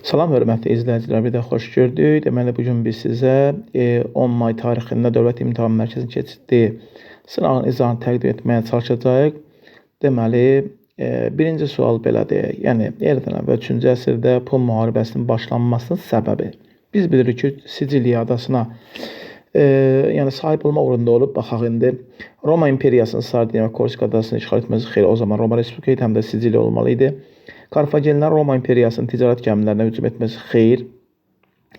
Salam hörmətli izləyicilər, bir də xoş gördük. Deməli, bugün biz sizə 10 may tarixində Dövlət İmtahan Mərkəzinin keçirdiyi sınağın izahını təqdim etməyə çalışacağıq. Deməli, birinci sual belədir. Yəni, eradan əvvəl 3-cü əsrdə Pun müharibəsinin başlanmasının səbəbi. Biz bilirik ki, Siciliya adasına yəni sahib olmaq uğrunda olub. Baxaq indi Roma İmperiyasının Sardiniya və Korsika adasını işğal etməsi xeyli o zaman Roma Respublika idi, həm də Siciliya olmalı idi. Karfagenlər Roma İmperiyasının ticarət gəmilərinə hücum etməsi xeyir.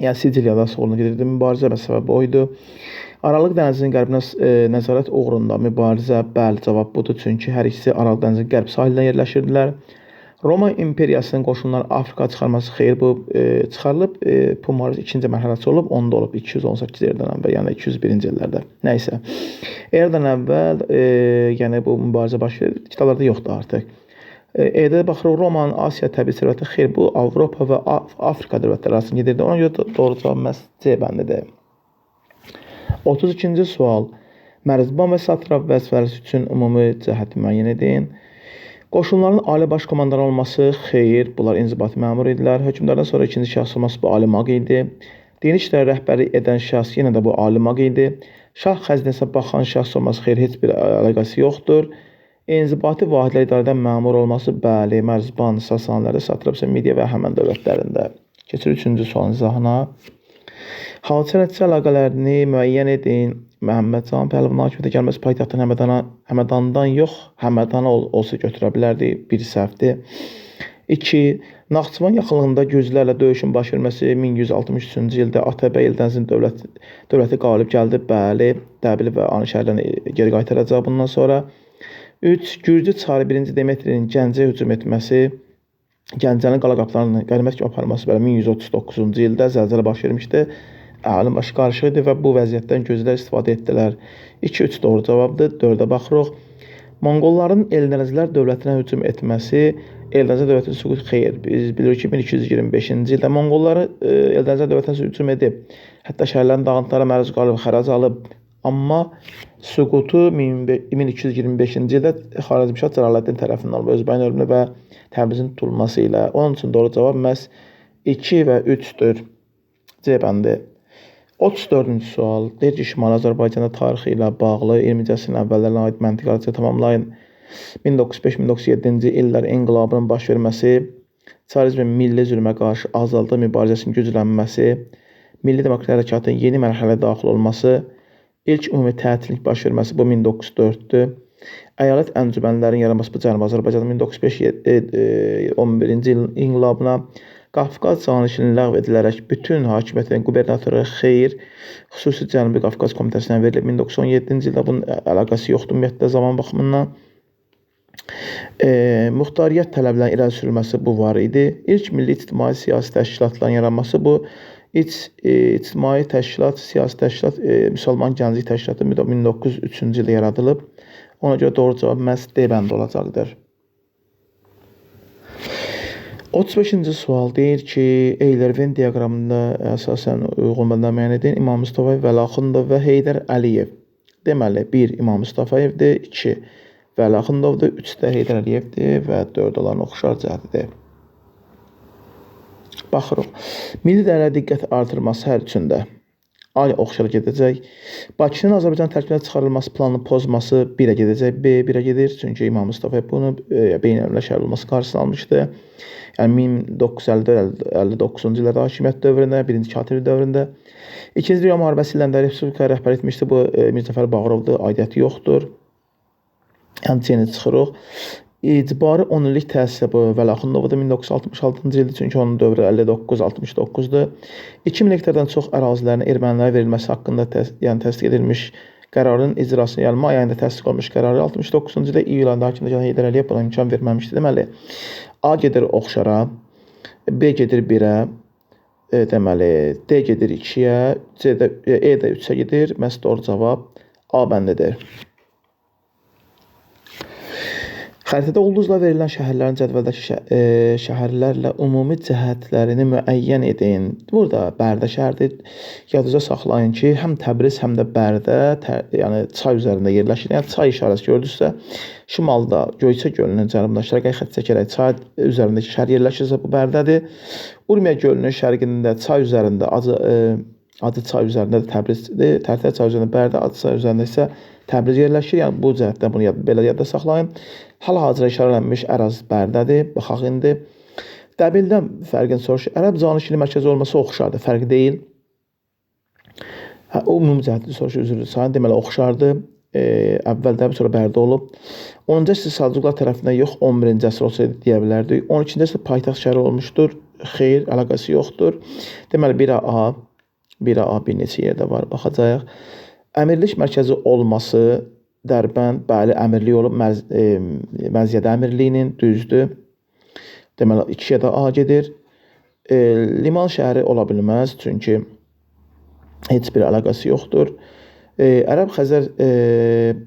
Yəni Siciliya adası uğruna gedirdi mübarizə və səbəbi o idi. Aralıq dənizinin qərbinə nəzarət uğrunda mübarizə, bəli, cavab budur. Çünki hər ikisi Aralıq dənizinin qərb sahilində yerləşirdilər. Roma İmperiyasının qoşunları Afrika çıxarması xeyir bu çıxarılıb. Pun müharibəsi ikinci mərhələsi olub, onda olub 218 eradan əvvəl, yəni 201-ci illərdə. Nəysə. Eradan əvvəl yəni bu mübarizə baş verir. Kitablarda yoxdur artıq. Edə baxırıq Romanın Asiya təbii sərvəti xeyr bu Avropa və Afrika dövlətləri arasında gedirdi. Ona görə doğru cavab məhz C bəndidir. 32-ci sual. Mərzban və satrap vəzifələri üçün ümumi cəhəti müəyyən edin. Qoşunların ali baş komandan olması xeyr, bunlar inzibati məmur idilər. Hökmdardan sonra ikinci şəxs olması bu ali maq idi. Dini işlərə rəhbərlik edən şəxs yenə də bu ali maq idi. Şah xəzinəsinə baxan şəxs olması xeyr, heç bir əlaqəsi yoxdur. İnzibati vahidlər idarə edən məmur olması bəli, Mərzban, Sasanilərdə, satrap isə Midiya və Həmən dövlətlərində. Keçir 3-cü sualın izahına. Hadisə nəticə əlaqələrini müəyyən edin. Məhəmməd Can Pəhləvan hakimiyyətə gəlməsi paytaxtın Həmədandan yox, Həmədana olsa götürə bilərdi. Bir səhvdir. 2. Naxçıvan yaxınlığında gürcülərlə döyüşün baş verməsi 1163-cü ildə Atabey Eldənizin dövləti qalib gəldi. Bəli, Dəbili və Ani şəhərlərini geri qaytaracaq bundan sonra. 3. Gürcü çarı 1-ci Demetrinin Gəncəyə hücum etməsi, Gəncənin qala qapılarını qənimət kimi aparması 1139-cu ildə zəlzələ baş vermişdi. Əhalinin başı qarışıq idi və bu vəziyyətdən gürcülər istifadə etdilər. 2-3 doğru cavabdır. 4-ə baxırıq. Monqolların Eldənizlər dövlətinə hücum etməsi, Eldənizlər dövlətinə süqut xeyr. Biz bilirik ki, 1225-ci ildə Monqolları Eldənizlər dövlətinə hücum edib. Hətta şəhərlərin dağıntılara məruz qalıb, xərac alıb. Amma süqutu 1225-ci ildə Xarəzmşah Cəlaləddin tərəfindən olub, Özbəyin ölümü və Təbrizin tutulması ilə. Onun üçün doğru cavab məhz 2 və 3-dür. C bəndi. 34-cü sual. Deyir ki, Şimali Azərbaycanda tarixi ilə bağlı 20-ci əsrin əvvəllərinə aid məntiqə tamamlayın. 1905-1907-ci illər inqilabının baş verməsi, çarizmin milli zülmə qarşı azaltı mübarizəsinin güclənməsi, milli demokratik hərəkatın yeni mərhələyə daxil olması, ilk ümumi tətillik baş verməsi bu 1904-dür. Əyalət əncümənlərinin yaranması bu Cənubi Azərbaycanda 1905-11-ci il inqilabına, Qafqaz canişinin ləğv edilərək bütün hakimiyyətin qubernatoru xeyr, xüsusi Cənubi Qafqaz komitəsinə verilib 1917-ci ildə bunun əlaqəsi yoxdur ümumiyyətlə zaman baxımından. Muxtariyyət tələblərinin irəli sürülməsi bu var idi. İlk milli ictimai siyasi təşkilatların yaranması bu ictimai təşkilat, siyasi təşkilat Müsəlman Gənclik Təşkilatı 1903-cü ildə yaradılıb. Ona görə doğru cavab məhz D bəndi olacaqdır. 35-ci sual deyir ki, Eylerven diaqramında əsasən uyğun bəldən müəyyən edin. İmam Mustafayev, Vəli Axundov və Heydər Əliyev. Deməli, 1 İmam Mustafayevdir, 2 Vəli Axundovdur, 3 də Heydər Əliyevdir və 4 olan oxşar cəhətidir. Baxırıq. Milli dəyərlərə diqqət artırması hər üçündə A oxşar gedəcək. Bakının Azərbaycan tərkibinə çıxarılması planını pozması 1-ə gedəcək, B 1-ə gedir. Çünki İmam Mustafayev bunu beynəlmiləl şəhər olması qarşısını almışdı. Yəni 1954-59-cu illərdə hakimiyyət dövründə, 1-ci Katibi dövründə. 2-ci Dünya müharibəsi illərində Respublikaya rəhbər etmişdi. Bu Mirzəcəfər Bağırovdur, aidiyyəti yoxdur. Yəni C-ni çıxırıq. İcbari 10 illik təhsil bu Vəli Axundovda 1966-cı ildir, çünki onun dövrü 59-69-dur. 2000 hektardan çox ərazilərin ermənilərə verilməsi haqqında təsdiq edilmiş qərarın icrası, yəni may ayında təsdiq olmuş qərarı 69-cu ildə iyul ayında hakimiyyətə Heydər Əliyev buna imkan verməmişdi. Deməli, A gedir oxşara, B gedir 1-ə, deməli, D gedir 2-yə, E də 3-ə gedir. Məhz doğru cavab A bəndidir. Xəritədə ulduzla verilən şəhərlərin cədvəldəki şəhərlərlə ümumi cəhətlərini müəyyən edin. Burada Bərdə şəhəridir. Yadınızda saxlayın ki, həm Təbriz, həm də Bərdə, yəni çay üzərində yerləşir. Yəni çay işarəsi gördünüzsə, şimalda Göyçə gölünün cənubunda şərqə xətt çəkərək çay üzərindəki şəhər yerləşirsə, bu Bərdədir. Urmiya gölünün şərqində çay üzərində adı çay üzərində də Təbrizdir. Tərtər çay üzərində Bərdə, adı çay üzərində isə Təbriz yerləşir. Yəni bu cəhətdən bunu belə yadda saxlayın. Hal-hazırda işarələnmiş ərazi Bərdədir. Baxaq indi. Dəbildən fərqini soruşur. Ərəb canişini mərkəzi olması oxşardır. Fərqi deyil. O ümumi cəhətini soruşur. Üzrlü sayın. Deməli oxşardır. Əvvəl Dəbil, sonra Bərdə olub. 10-cu əsr Səlcuqlar tərəfindən yox, 11-ci əsr olsaydı deyə bilərdik. 12-ci əsr paytaxt şəhəri olmuşdur. Xeyr, əlaqəsi yoxdur. Deməli 1A bir neçə yerdə var, baxacağıq. Əmirlik mərkəzi olması Dərbənd, bəli, əmirlik olub, Məziyyədə əmirliyinin, düzdür. Deməli, 2-yə də A gedir. Liman şəhəri ola bilməz, çünki heç bir əlaqəsi yoxdur. Ərəb-Xəzər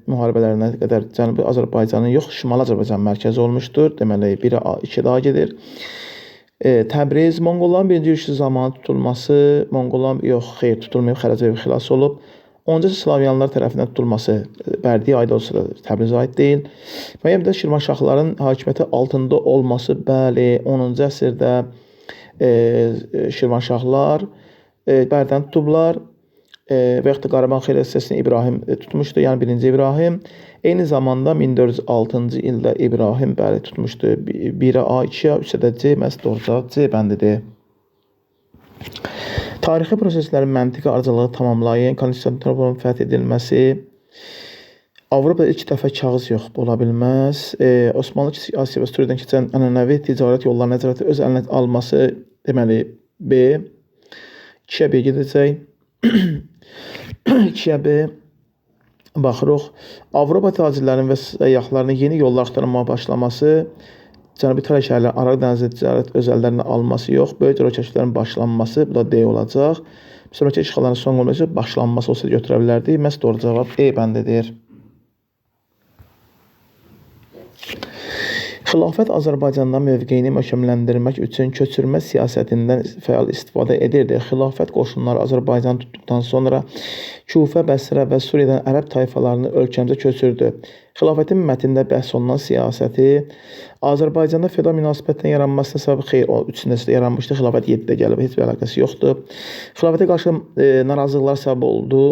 müharibələrinə qədər Cənubi Azərbaycanın yox, Şimali Azərbaycan mərkəzi olmuşdur. Deməli, 1-ə A, 2-yə də A gedir. Təbriz, Monqolların birinci yürüşü zamanı tutulması, Monqolların yox, xeyr, tutulmayıb, Xərəcəyev xilas olub. 10-cu Slavyanlar tərəfindən tutulması Bərdiyə aid olsa da Təbrizə aid deyil. Müəyyən müddət Şirvanşahların hakimiyyəti altında olması, bəli, 10-cu əsrdə Şirvanşahlar Bərdəni tutublar və yaxud da Qarabağ xeyriyyət hissəsini İbrahim tutmuşdu, yəni 1-ci İbrahim. Eyni zamanda 1406-cı ildə İbrahim bəli tutmuşdu. 1-ə A, 2-ə, 3-ə də C, məhz doğru C bəndidir. Tarixi proseslərin məntiqi arıcılığı tamamlayın. Konstantinopolun fəth edilməsi. Avropada ilk dəfə kağız yox, ola bilməz. Osmanlı Kiçik Asiya və Suriyadan keçən ənənəvi ticarət yolları nəzarəti öz əlinə alması, deməli B. 2-ə B gedəcək. 2-ə B. Baxırıq. Avropa tacirlərinin və səyyahlarının yeni yollar axtarmağa başlaması, Cənubi İtaliya şəhərlərinin Araq dənizli ticarət öz əllərinə alması yox, böyük rökeşlərin başlanması, bu da D olacaq. Sonraki işğalların son olması, başlanması olsa götürə bilərdik. Məhz doğru cavab E bəndidir. Xilafət Azərbaycanda mövqeyini möhkəmləndirmək üçün köçürmə siyasətindən fəal istifadə edirdi. Xilafət qoşunları Azərbaycanı tutduqdan sonra Kufə, Bəsrə və Suriyadan ərəb tayfalarını ölkəmizə köçürdü. Xilafətin mətnində bəhs olunan siyasəti Azərbaycanda feodal münasibətlərin yaranmasına səbəb xeyr, o 3-cü yaranmışdı. Xilafət 7-də gəlib, heç bir əlaqəsi yoxdur. Xilafətə qarşı narazılıqlar səbəb oldu.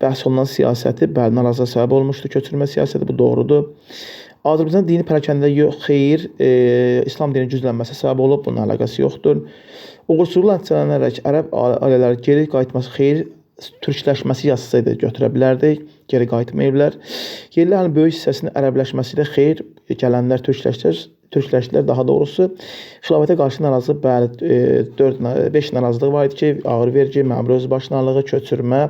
Bəhs olunan siyasəti bəli narazılığa səbəb olmuşdu. Köçürmə siyasəti bu doğrudur. Azərbaycan dini pərakəndə yox, xeyr, İslam dininin güclənməsi səbəb olub, bunun əlaqəsi yoxdur. Uğursuzluqla nəticələnərək ərəb ailələri geri qayıtması xeyr, türkləşməsi yazsaydı götürə bilərdik, geri qayıtmayıblar. Yerlərin böyük hissəsinin ərəbləşməsi ilə xeyr, gələnlər türkləşdilər, daha doğrusu. Xilafətə qarşı narazılıq, bəli, 5 narazılıq var idi ki, ağır vergi, məmur özbaşınalığı, köçürmə,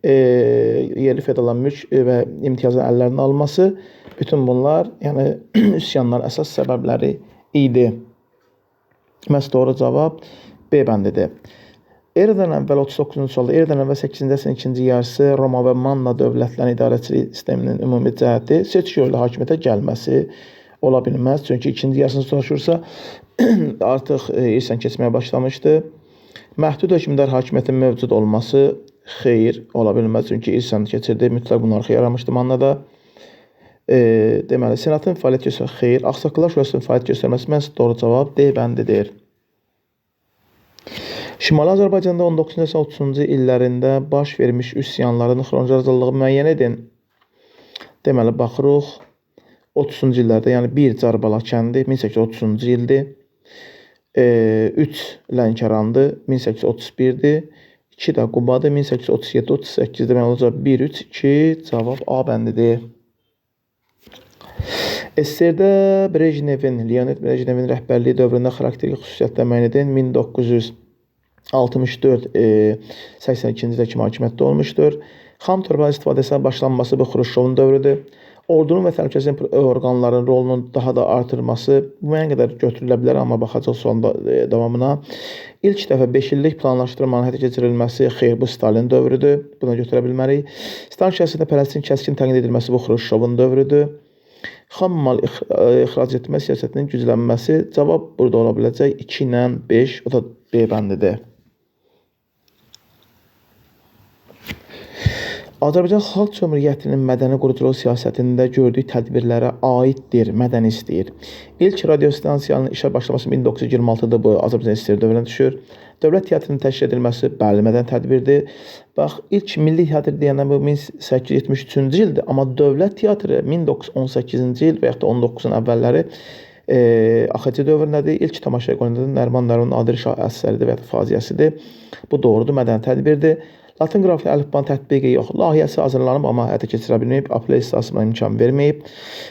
yerli feodalların mülk və imtiyazın əllərinə alması, bütün bunlar, yəni üsyanların əsas səbəbləri idi. Məhz doğru cavab B bəndidir. Eradan əvvəl 39-cu sualda, eradan əvvəl 8-ci əsrin ikinci yarısı Roma və Manna dövlətlərinin idarəçilik sisteminin ümumi cəhəti seçki yolu hakimiyyətə gəlməsi ola bilməz. Çünki ikinci yarısını soruşursa, artıq irsən keçməyə başlamışdı. Məhdud hökmdar hakimiyyətin mövcud olması xeyr, ola bilməz. Çünki irsən keçirdi, mütləq monarxiya yaranmışdı Mannada. Deməli, senatın fəaliyyət göstərməsi xeyr, Ağsaqqallar Şurasının fəaliyyət göstərməsi məhz doğru cavab D bəndidir. Şimali Azərbaycanda 19-cu əsrin 30-cu illərində baş vermiş üsyanların xronoloji ardıcıllığı müəyyən edin. Deməli, baxırıq, 30-cu illərdə, yəni 1 Carbala kəndi 1830-cu ildir, 3 Lənkərandı 1831-dir, 2 də Qubadır 1837-38-dir, deməli olacaq 1, 3, 2, cavab A bəndidir. SSR-də Leonid Brejnevin rəhbərliyi dövründə xarakterik xüsusiyyətlər müəyyən edin. 1964-82-ci ildə kimi hakimiyyətdə olmuşdur. Xam torbanın istifadəsinə başlanması bu Xruşşovun dövrüdür. Ordunun və təhlükəsizlik orqanlarının rolunun daha da artırması müəyyən qədər götürülə bilər, amma baxacaq sualın davamına. İlk dəfə 5 illik planlaşdırmanın həyata keçirilməsi xeyr, bu Stalin dövrüdür. Buna götürə bilmərik. Stalin şəxsində Pələstin kəskin təqlid edilməsi bu Xruşşovun dövrüdür. Xam mal ixrac etmə siyasətinin güclənməsi. Cavab burada ola biləcək 2 ilə 5, o da B bəndidir. Azərbaycan Xalq Cümhuriyyətinin mədəni quruculuq siyasətində gördüyü tədbirlərə aiddir, mədəni istəyir. İlk radiostansiyanın işə başlaması 1926-da bu Azərbaycan SSR dövrünə düşür. Dövlət teatrının təşkil edilməsi bəli mədəni tədbirdir. Bax, ilk milli teatr deyəndə bu 1873-cü ildir, amma dövlət teatrı 1918-ci il və yaxud da 19-un əvvəlləri AXC dövründədir. İlk tamaşaya qoyulanda Nəriman Nərimanın Nadir Şah əsəridir və ya faziyəsidir. Bu doğrudur, mədəni tədbirdir. Latin qrafilə əlifbanın tətbiqi yox. Layihəsi hazırlanıb, amma həyata keçirə bilməyib, apellyasiya istasına imkan verməyib.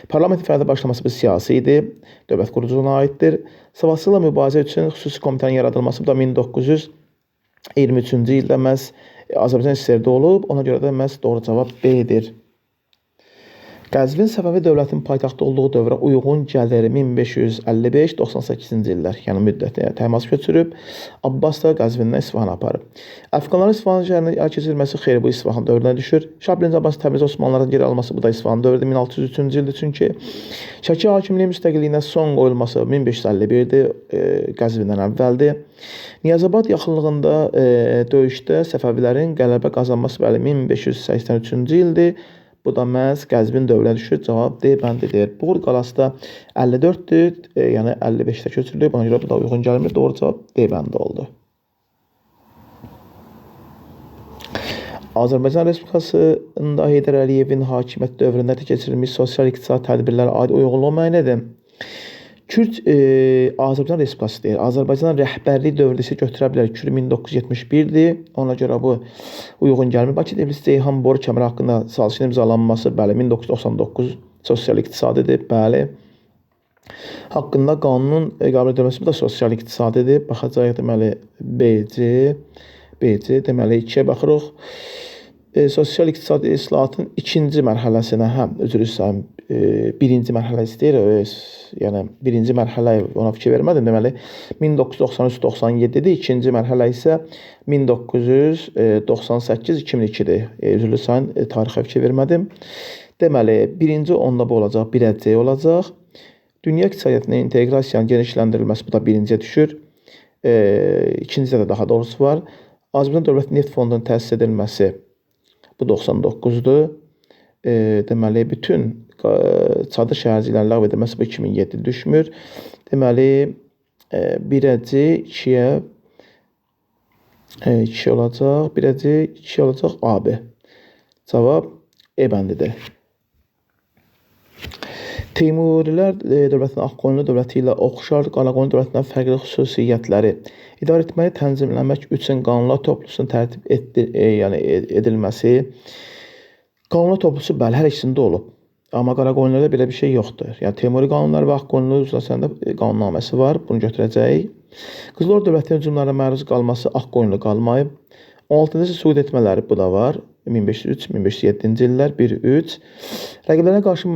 Parlamentin fəaliyyətə başlaması bu siyasi idi, dövlət quruculuğuna aiddir. Savadsızlıqla mübarizə üçün xüsusi komitənin yaradılması bu da 1923-cü ildə məhz Azərbaycan SSR-də olub, ona görə də məhz doğru cavab B-dir. Qəzvin Səfəvi dövlətinin paytaxtı olduğu dövrə uyğun gəlir 1555-98-ci illər, yəni müddətdə təmas köçürüb, Abbas da Qəzvindən İsfahana aparıb. Əfqanların İsfahan şəhərinə əl keçirilməsi xeyri bu İsfahan dövrünə düşür. Şah 1. Abbas Təbriz Osmanlıların geri alması bu da İsfahan dövrüdür 1603-cü ildir çünki. Şəki hakimliyi müstəqilliyinə son qoyulması 1551-dir, Qəzvindən əvvəldir. Niyazabad yaxınlığında döyüşdə Səfəvilərin qələbə qazanması bəli 1583-cü ildir. Bu da məhz Qəzvin dövrünə düşür. Cavab D bəndidir. Buğur qalası da 54-dür, yəni 55-də köçürülüb. Ona görə bu da uyğun gəlmir. Doğru cavab D bəndi oldu. Azərbaycan Respublikasında Heydər Əliyevin hakimiyyət dövründə keçirilmiş sosial-iqtisadi tədbirlərə aid uyğunluq müəyyənədir. Kürd Azərbaycan Respublikası deyir. Azərbaycan rəhbərlik dövründə isə götürə bilər. Kürd 1971-dir. Ona görə bu uyğun gəlmir. Bakı Tbilisi Ceyhan boru kəməri haqqında sazişin imzalanması bəli 1999 sosial-iqtisadidir. Bəli. Haqqında qanunun qəbul edilməsi bu da sosial-iqtisadidir. Baxacağıq deməli BC deməli 2-yə baxırıq. Sosial-iqtisadi islahatın ikinci mərhələsinə, üzr istəyirəm, birinci mərhələ istəyir, yəni birinci mərhələ ona fikir vermədim, deməli 1993-97-dir, ikinci mərhələ isə 1998-2002-dir, üzrlü sayın tarixə fikir vermədim. Deməli, birinci onda bu olacaq, 1C olacaq. Dünya iqtisadiyyatının inteqrasiyanın genişləndirilməsi bu da birinciyə düşür, ikincidə də daha doğrusu var. Azərbaycan Dövlət Neft Fondunun təsis edilməsi bu 99-dur. Deməli, bütün çadır şəhərciklərin ləğv edilməsi bu 2007 düşmür. Deməli, 1-ci 2 olacaq, 1-ci 2 olacaq AB. Cavab E bəndidir. Teymurilər dövlətinin Ağqoyunlu dövləti ilə oxşar, Qaraqoyunlu dövlətindən fərqli xüsusiyyətləri idarə etməyi tənzimləmək üçün qanunlar toplusunun tərtib edilməsi. Qanunlar toplusu bəli, hər ikisində olub. Amma Qaraqoyunlularda belə bir şey yoxdur. Yəni Teymuri qanunları və Ağqoyunlu üzrəsində qanunnaməsi var. Bunu götürəcəyik. Qızıl Ordu dövlətinin hücumlarına məruz qalması Ağqoyunlu qalmayıb. 16-cı süqut etmələri bu da var. 1503-1507-ci illər 1-3. Rəqiblərə qarşı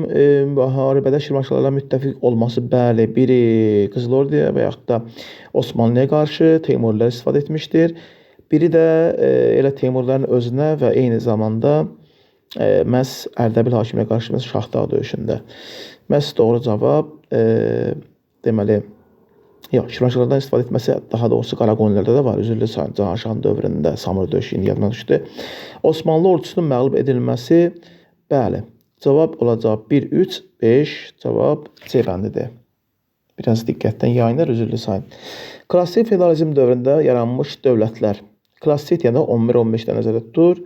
müharibədə Şirvanşahlarla müttəfiq olması bəli, biri Qızıl Orduya və yaxud da Osmanlıya qarşı Teymurilər istifadə etmişdir. Biri də elə Teymurların özünə və eyni zamanda məhz Ərdəbil hakimiyyətinə qarşı Şahdağ döyüşündə. Məhz doğru cavab deməli Şirvanşahlardan istifadə etməsi daha doğrusu Qaraqoyunlularda da var. Üzrlü sayın Cahanşahın dövründə Samur döyüşü yadına düşdü. Osmanlı ordusunun məğlub edilməsi bəli. Cavab olacaq 1-3-5. Cavab C bəndidir. Biraz diqqətdən yayınlar üzrlü sayın. Klassik feodalizm dövründə yaranmış dövlətlər. Klassik deyəndə 11-15-də nəzərdə tutulur.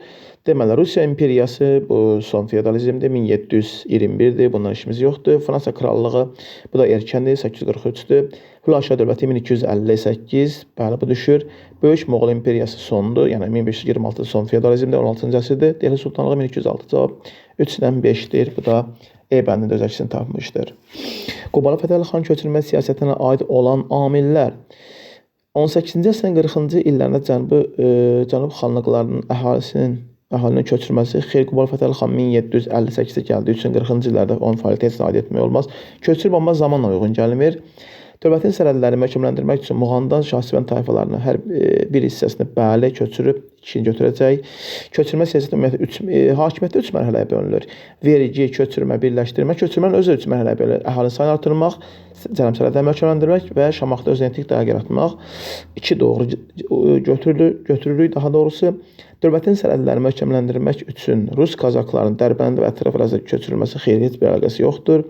Deməli, Rusiya imperiyası bu son feodalizmdir, 1721-dir, bundan işimiz yoxdur. Fransa krallığı, bu da erkəndir, 843-dür. Hülaşa dövləti 1258, bəli, bu düşür. Böyük Moğol imperiyası sondur, yəni 1526 son feodalizmdir, 16-cı əsrdir. Delhi Sultanlığı 1206 cavab 3-5-dir, bu da E bəndində öz əksini tapmışdır. Qubalı Fətəli xan köçürülmə siyasətinə aid olan amillər. 18-ci əsrin 40-cı illərində Cənub xanlıqlarının əhalinin köçürülməsi Xeyr-Qubalı Fətəli xan 1758-də gəldiyi üçün 40-cı illərdə onun fəaliyyətinə aid etmək olmaz. Köçürülmə amma zamanla uyğun gəlmir. Dövlətin sərhədlərini möhkəmləndirmək üçün Muğamdan Şahsevən tayfalarının hər bir hissəsini bəli köçürüb işini götürəcək. Köçürmə siyasəti ümumiyyətlə hakimiyyətdə 3 mərhələyə bölünür. Vergi, köçürmə, birləşdirmə. Köçürmənin özü 3 mərhələyə bölünür. Əhalinin sayını artırmaq, cərim sərhədləri möhkəmləndirmək və Şamaxıda özünəlik dayə yaratmaq. 2 doğru götürülük daha doğrusu. Dövlətin sərhədlərini möhkəmləndirmək üçün Rus kazaklarının Dərbənd və ətraf ərazilərə köçürülməsi xeyli heç bir əlaqəsi yoxdur.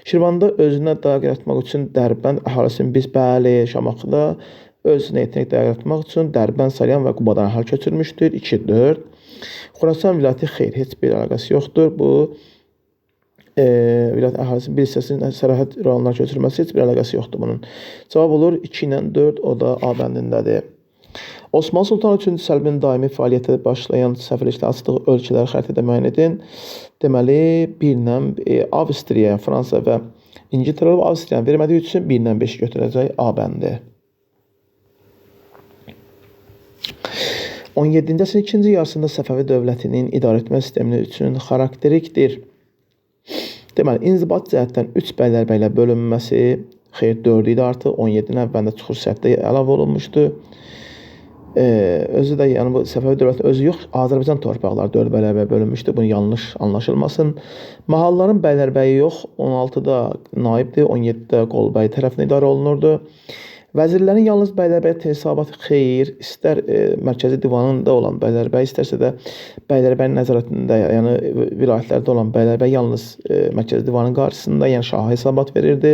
Şirvanda özünə dayə yaratmaq üçün Dərbənd əhalisini biz bəli Şamaxıda özünə etnik dayə yaratmaq üçün Dərbənd, Salyan və Qubadan əhali köçürmüşdür. 2-4. Xorasan vilayəti xeyr, heç bir əlaqəsi yoxdur. Bu vilayət əhalisinin bir hissəsinin sərhəd rayonlarına köçürülməsi heç bir əlaqəsi yoxdur bunun. Cavab olur 2 ilə 4, o da A bəndindədir. Osmanlı Sultanı 3-cü Səlmin daimi fəaliyyətə başlayan səfirliklə açdığı ölkələri xəritədə müəyyən edin. Deməli, 1-lə Avstriya, Fransa və İngiltərə olub Avstriyanı vermədiyi üçün 1-lə 5 götürəcək A bəndi. 17-ci əsrin ikinci yarısında Səfəvi dövlətinin idarəetmə sistemi üçün xarakterikdir. Deməli, inzibat cəhətdən 3 bəylərbəylə bölünməsi xeyr 4 idi artıq, 17-nin əvvəlində Çuxur səddə əlavə olunmuşdu. Özü də yəni bu Səfəvi dövləti özü yox, Azərbaycan torpaqları 4 bəylərbəyə bölünmüşdü. Bunu yanlış anlaşılmasın. Mahalların bəylərbəyi yox, 16-da naibdir, 17-də qolbəy tərəfindən idarə olunurdu. Vəzirlərin yalnız bəylərbəy hesabatı xeyr, istər mərkəzi divanında olan bəylərbəy, istərsə də bəylərbəyin nəzarətində, yəni vilayətlərdə olan bəylərbəy yalnız mərkəzi divanın qarşısında, yəni şaha hesabat verirdi.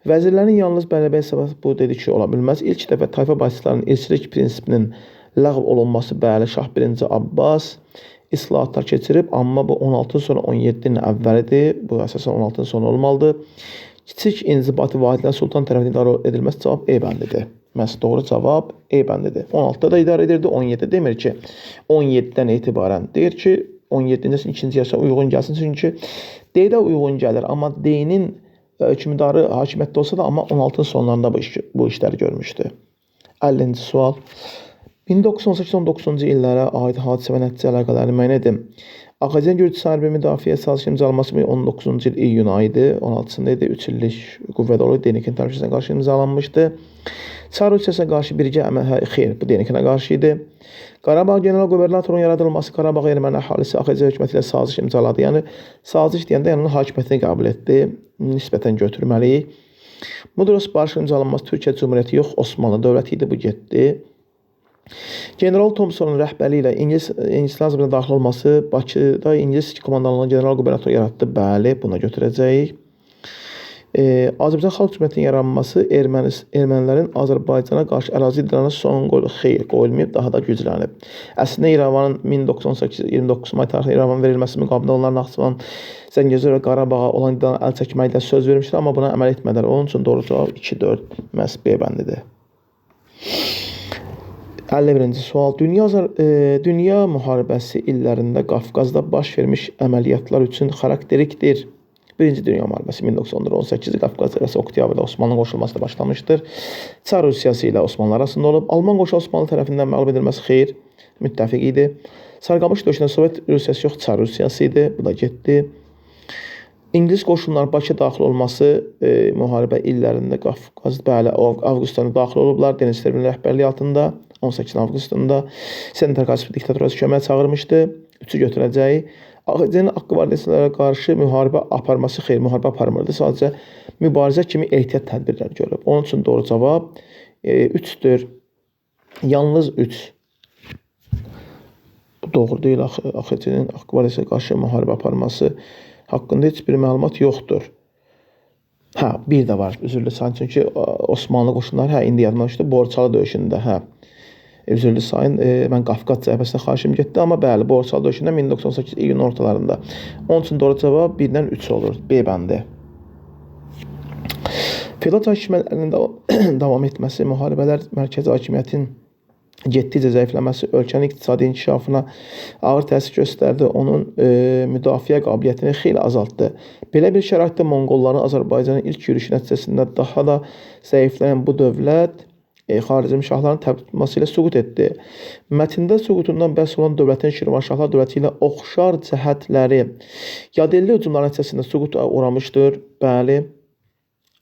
Vəzirlərin yalnız bəylərbəy hesabatı bu dedi ki, ola bilməz. İlk dəfə tayfa başçılarının irsilik prinsipinin ləğv olunması bəli Şah 1-ci Abbas islahatlar keçirib, amma bu 16-ın sonra 17-nin əvvəlidir. Bu əsasən 16-ın sonu olmalıdır. Kiçik inzibati vahidlərin sultan tərəfindən idarə edilməsi cavab E bəndidir. Məhz doğru cavab E bəndidir. 16-da da idarə edirdi, 17 demir ki, 17-dən etibarən deyir ki, 17-ci ikinci yaşa uyğun gəlsin. Çünki D-də uyğun gəlir, amma D-nin hökmdarı hakimiyyətdə olsa da, amma 16-ın sonlarında bu işləri görmüşdü. 50-ci sual. 1918-19-cu illərə aid hadisə və nəticə əlaqələrini müəyyən edin. Azərbaycan Gürcüstan hərbi müdafiə sazişinin imzalanması 19-cu il iyun ayıydı. 16-sında idi. 3 illik qüvvədə olub DNK-nin təhlükəsinə qarşı imzalanmışdı. Çar Rusiyasına qarşı birgə xeyr, bu DNK-nə qarşı idi. Qarabağ general qubernatorunun yaradılması Qarabağ erməni əhalisi AXC hökuməti ilə saziş imzaladı. Yəni saziş deyəndə yəni onun hakimiyyətini qəbul etdi. Nisbətən götürməliyik. Mudros barışının imzalanması Türkiyə Cümhuriyyəti yox, Osmanlı dövləti idi, bu getdi. General Thompsonun rəhbərliyi ilə İngilislərin Azərbaycana daxil olması Bakıda İngilis komandanlığının general qubernator yaratdı. Bəli, buna götürəcəyik. Azərbaycan Xalq Cümhuriyyətinin yaranması ermənilərin Azərbaycana qarşı ərazi iddialarına son qoyulmayıb, daha da güclənib. Əslində İrəvanın 1928-29 may tarixində İrəvanın verilməsi müqabilində onlar Naxçıvan, Zəngəzur və Qarabağa olan iddialarına əl çəkməklə söz vermişlər, amma buna əməl etmədilər. Onun üçün doğru cavab 2-4 məhz B bəndidir. 51-ci sual. Dünya müharibəsi illərində Qafqazda baş vermiş əməliyyatlar üçün xarakterikdir. Birinci Dünya müharibəsi 1918-ci Qafqaz zirvəsi oktyabrda Osmanlı qoşulması başlamışdır. Çar Rusiyası ilə Osmanlı arasında olub. Alman qoşu Osmanlı tərəfindən məğlub edilməsi xeyr, müttəfiq idi. Sarıqamış döyüşündə Sovet Rusiyası yox, Çar Rusiyası idi. Bu da getdi. İngilis qoşunların Bakıya daxil olması müharibə illərində Qafqaz, bəli, Avqustanda daxil olublar. Deniz Servinin rəhbərliyi altında 18 avqustunda Senator Kasif diktatorası köməyə çağırmışdı. 3-ü götürəcəyi. AXC-nin Haqqı qarşı müharibə aparması xeyr, müharibə aparmırdı. Sadəcə mübarizə kimi ehtiyat tədbirləri görüb. Onun üçün doğru cavab 3-dür. Yalnız 3. Bu doğru deyil. AXC-nin Haqqı qarşı müharibə aparması haqqında heç bir məlumat yoxdur. Bir də var, üzürlü sayın. Çünki Osmanlı qoşunları, indi yadımdan düşdü, Borçalı döyüşündə, üzürlü sayın, mən Qafqaz cəbhəsinə xarişim getdi, amma bəli, Borçalı döyüşündə 1918 iyun ortalarında. Onun üçün doğru cavab 1-dən 3 olur, B bəndi. Feodal hakimiyyətlərinin davam etməsi, müharibələr mərkəzi hakimiyyətin getdikcə zəifləməsi ölkənin iqtisadi inkişafına ağır təsir göstərdi. Onun müdafiə qabiliyyətini xeyli azaltdı. Belə bir şəraitdə Monqolların Azərbaycanın ilk yürüyüşü nəticəsində daha da zəifləyən bu dövlət xarici şahların təbdil tutması ilə süqut etdi. Mətndə süqutundan bəhs olan dövlətin Şirvanşahlar dövləti ilə oxşar cəhətləri yadelli hücumlar nəticəsində süquta uğramışdır. Bəli.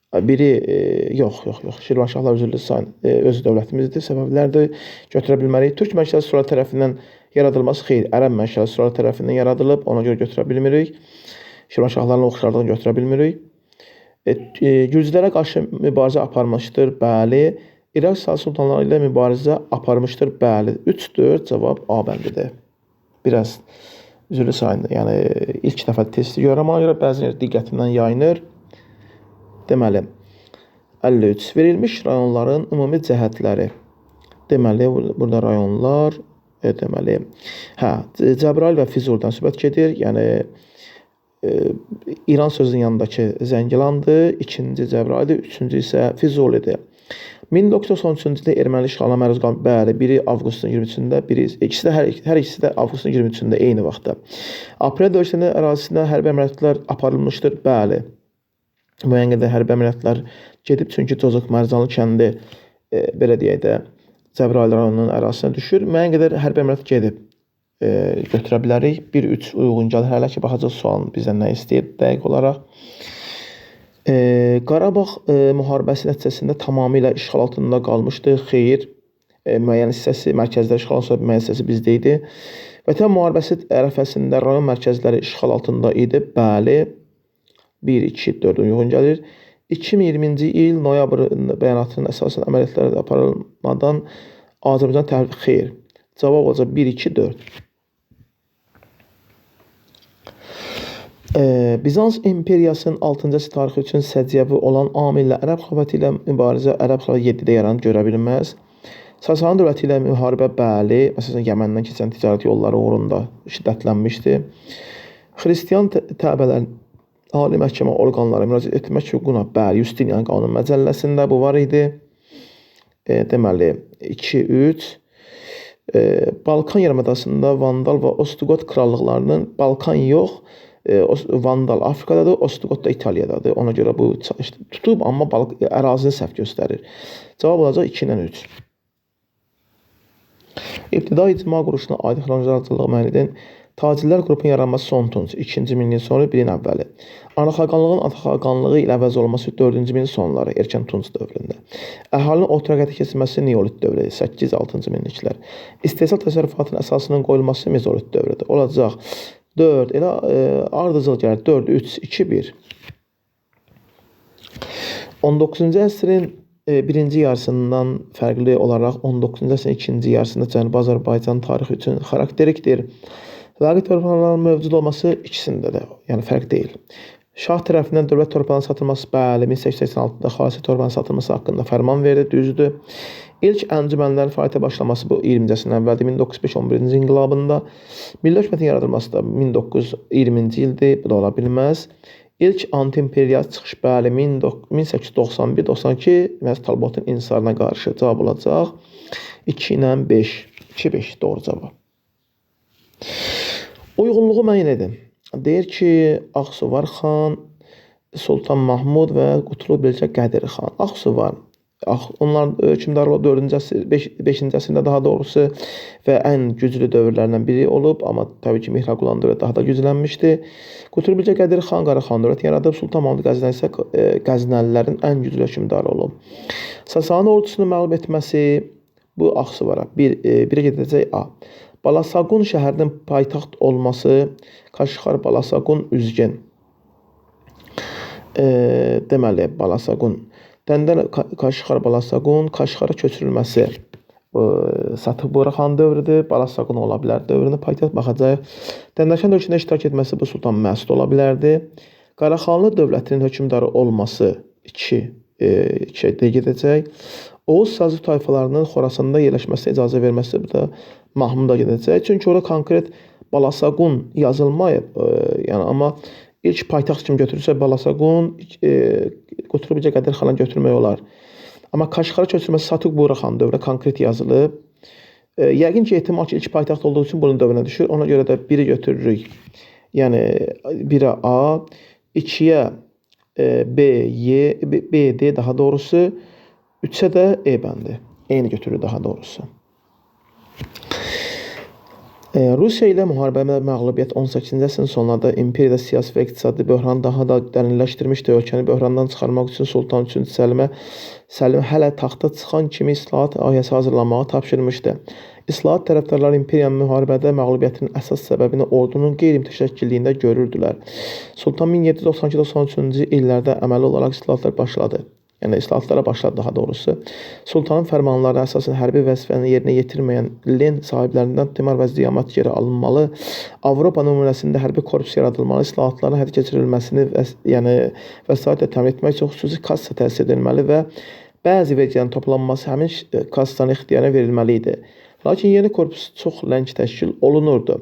Biri yox. Şirvanşahlar öz dövlətimizdir. Səbəblər də götürə bilmərik. Türk mənşəli sülalə tərəfindən yaradılması xeyr, ərəb mənşəli sülalə tərəfindən yaradılıb. Ona görə götürə bilmirik. Şirvanşahların oxşarlığını götürə bilmirik. Gürcülərə qarşı mübarizə aparmışdır. Bəli. İraq sultanları ilə mübarizə aparmışdır. Bəli. 3-4 cavab A bəndidir. Biraz üzrlü sayında. Yəni ilk dəfə testi görürəm. Ona görə bəzi diqqətimdən yayınır. Deməli, 53. Verilmiş rayonların ümumi cəhətləri. Deməli, burada rayonlar, deməli, Cəbrayıl və Füzulidən söhbət gedir. Yəni, İran sözünün yanındakı Zəngilandır, ikinci Cəbrayıldır, üçüncü isə Füzulidir. 1913-cü ildə erməni işğalına məruz qalan, bəli, biri avqustun 23-də, hər ikisi də avqustun 23-də eyni vaxtda. Aprel döyüşlərinin ərazisində hərbi əməliyyatlar aparılmışdır, bəli. Müəyyən qədər hərbi əməliyyatlar gedib, çünki Cozuq Mərcanlı kəndi, belə deyək də, Cəbrayıl rayonunun ərazisinə düşür. Müəyyən qədər hərbi əməliyyat gedib, götürə bilərik. 1-3 uyğun gəlir. Hələ ki, baxacaq sualın bizdən nə istəyir dəqiq olaraq. Qarabağ müharibəsi nəticəsində tamamilə işğal altında qalmışdı. Xeyr, müəyyən hissəsi mərkəzdə işğal olsa, müəyyən hissəsi bizdə idi. Vətən müharibəsi ərəfəsində rayon mərkəzləri işğal altında idi. Bəli. 1, 2, 4 uyğun gəlir. 2020-ci il noyabr bəyanatının əsasən əməliyyatları aparılmadan Azərbaycan təhlükə xeyr. Cavab olacaq 1, 2, 4. Bizans imperiyasının 6-cı əsr tarixi üçün səciyyəvi olan amillə ərəb xilafəti ilə mübarizə ərəb xilafəti 7-də yaranıb görə bilməz. Sasani dövləti ilə müharibə bəli, məsələn Yəməndən keçən ticarət yolları uğrunda şiddətlənmişdi. Xristian təbəələrin Ali məhkəmə orqanları müraciət etmək hüququna bəli, Justinian qanun məcəlləsində bu var idi. Deməli, 2, 3. Balkan yarımadasında Vandal və Ostrogot krallıqlarının, Balkan yox, Vandal Afrikadadır, Ostrogot da İtaliyadadır. Ona görə bu tutub, amma ərazini səhv göstərir. Cavab olacaq 2-dən 3. İbtidai icma quruluşuna aid xronolojik müəyyən edən tacirlər qrupunun yaranması son tunc, 2-ci minilin sonu, 1-in əvvəli. Anaxaqanlığın ataxaqanlığı ilə əvəz olunması 4-cü minilin sonları, erkən tunc dövründə. Əhalinin oturaqətə keçilməsi Neolit dövrü, 8-6-cı minilliklər. İstehsal təsərrüfatının əsasının qoyulması Mezolit dövrüdür. Olacaq 4, elə ardıcıl gəlir, 4, 3, 2, 1. 19-cu əsrin birinci yarısından fərqli olaraq 19-cu əsrin ikinci yarısında Cənubi Azərbaycan tarixi üçün xarakterikdir. Vəqi torpaqlarının mövcud olması ikisində də, yəni fərq deyil. Şah tərəfindən dövlət torpağının satılması, bəli, 1886-da xalisi torpağının satılması haqqında fərman verdi, düzdür. İlk əncümənlərin fəaliyyətə başlaması bu 20-ci əsrin əvvəldir, 1905-11-ci inqilabında. Milli hökumətin yaradılması da 1920-ci ildir, bu da ola bilməz. İlk anti-imperial çıxış, bəli, 1891-92 məhz Talbotun insarına qarşı cavab olacaq. 2-ilə 5, 2-5 doğru cavab. Uyğunluğu müəyyən edin. Deyir ki, Ağsuvar xan, Sultan Mahmud və Qutlu Bilgə Qədir xan. Ağsuvar, onlar hökmdarlıq 5-ci əsrində daha doğrusu və ən güclü dövrlərdən biri olub, amma təbii ki, Mihraqulan dövrü daha da güclənmişdi. Qutlu Bilgə Qədir xan Qaraxan dövləti yaradıb, Sultan Mahmud Qəznəli isə Qəznəlilərin ən güclü hökmdarı olub. Sasani ordusunu məğlub etməsi bu Ağsuvara. Biri gedəcək A. Balasaqun şəhərinin paytaxt olması, Kaşqar, Balasaqun, Üzgen. Deməli, Balasaqun. Dəndən Kaşqar, Balasaqun, Kaşqara köçürülməsi Satıq Buraxan dövrüdür. Balasaqun ola bilər dövrünü paytaxt baxacaq. Dəndəşən döyüşündə iştirak etməsi bu Sultan Məsud ola bilərdi. Qaraxanlı dövlətinin hökmdarı olması 2-də gedəcək. Oğuz sazı tayfalarının Xorasanda yerləşməsinə icazə verməsi bu da Mahmuda gedəcək. Çünki orada konkret Balasaqun yazılmayıb. Yəni amma ilk paytaxt kimi götürülsə Balasaqun, Qutlu Bilgə Qədir xanı götürmək olar. Amma Kaşqara köçürülməsi Satıq Buraxan dövrə konkret yazılıb. Yəqin ki, ehtimal ki, ilk paytaxt olduğu üçün bunun dövrünə düşür. Ona görə də 1-i götürürük. Yəni 1-ə A, 2-yə B, D daha doğrusu. 3-ə də E bəndi. Eyni götürür daha doğrusu. Rusiya ilə müharibə və məğlubiyyət 18-ci əsrin sonlarında imperiyada siyasi və iqtisadi böhranı daha da dərinləşdirmişdi. Ölkəni böhrandan çıxarmaq üçün Sultan 3-cü Səlim hələ taxta çıxan kimi islahat layihəsi hazırlamağı tapşırmışdı. İslahat tərəfdarları imperiyanın müharibədə məğlubiyyətinin əsas səbəbini ordunun qeyri-mütəşəkkilliyində görürdülər. Sultan 1792-93-cü illərdə əməli olaraq islahatlar başladı. Yəni islahatlara başladı daha doğrusu. Sultanın fərmanlarına əsasən hərbi vəzifəni yerinə yetirməyən len sahiblərindən Timar və Ziyamat geri alınmalı, Avropa nümunəsində hərbi korpus yaradılmalı, islahatların həyata keçirilməsini vəsaitlə təmin etmək üçün xüsusi kassa təsis edilməli və bəzi vergilərin toplanması həmin kassanın ixtiyarına verilməli idi. Lakin yeni korpus çox ləng təşkil olunurdu.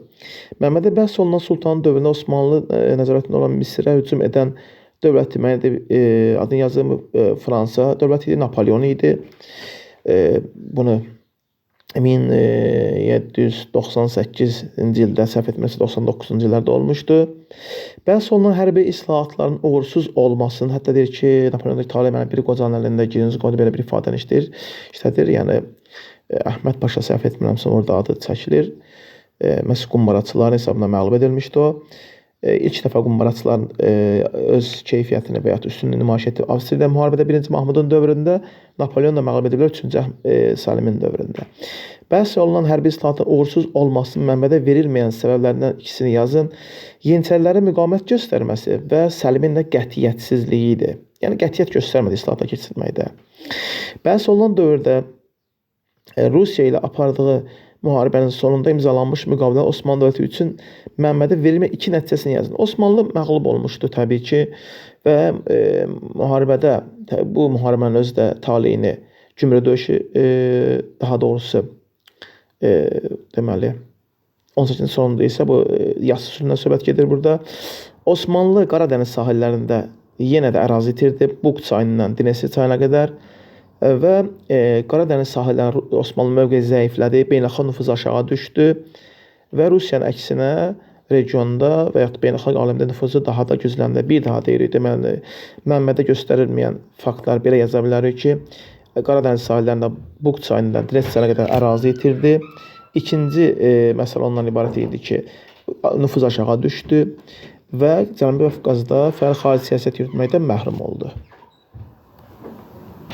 Məmmədə bəhs olunan Sultanın dövründə Osmanlı nəzarətində olan Misirə hücum edən dövləti, adını yazım Fransa dövləti idi, Napolyon idi. Bunu 1798-ci ildə, səhv etmirəmsə 99-cu illərdə olmuşdu. Bəhs olunan hərbi islahatların uğursuz olmasının, hətta deyir ki, Napolyon İtaliya bir qocanın əlində girinci qoydu, belə bir ifadəni işlədir. Yəni Əhməd Paşa, səhv etmirəmsə orada adı çəkilir. Məhz qumbaraçıların hesabına məğlub edilmişdi o. İlk dəfə qumbaraçılar öz keyfiyyətini və ya üstünlüyünü nümayiş etdi. Avstriyada müharibədə 1-ci Mahmudun dövründə, Napolyon da məğlub edildi 3-cü Səlimin dövründə. Bəhs olunan hərbi islahatın uğursuz olmasının mənbədə verilməyən səbəblərindən ikisini yazın. Yeniçərilərin müqavimət göstərməsi və Səlimin də qətiyyətsizliyi idi. Yəni qətiyyət göstərmədi islahata keçirməkdə. Bəhs olunan dövrdə Rusiya ilə apardığı müharibənin sonunda imzalanmış müqavilə Osmanlı dövləti üçün mənbədə verilmə 2 nəticəsini yazın. Osmanlı məğlub olmuşdu təbii ki və müharibədə bu müharibənin özü də taleyini Gümrü döyüşü daha doğrusu deməli 18-ci sonunda isə bu yas sülhündən söhbət gedir burada. Osmanlı Qaradəniz sahillərində yenə də ərazi itirdi. Buq çayından Dnestr çayına qədər və Qaradəniz sahilləri Osmanlı mövqeyi zəiflədi, beynəlxalq nüfuz aşağı düşdü və Rusiyanın əksinə regionda və yaxud beynəlxalq aləmdə nüfuzu daha da gücləndi. Bir daha deyirik, deməli, mənbədə göstərilməyən faktlar belə yaza bilərik ki, Qaradəniz sahillərində Buq çayından Dnestr çayına qədər ərazi itirdi. İkinci məsələ ondan ibarət idi ki, nüfuz aşağı düşdü və Cənubi Qafqazda fəal xarici siyasət yürütməkdən məhrum oldu.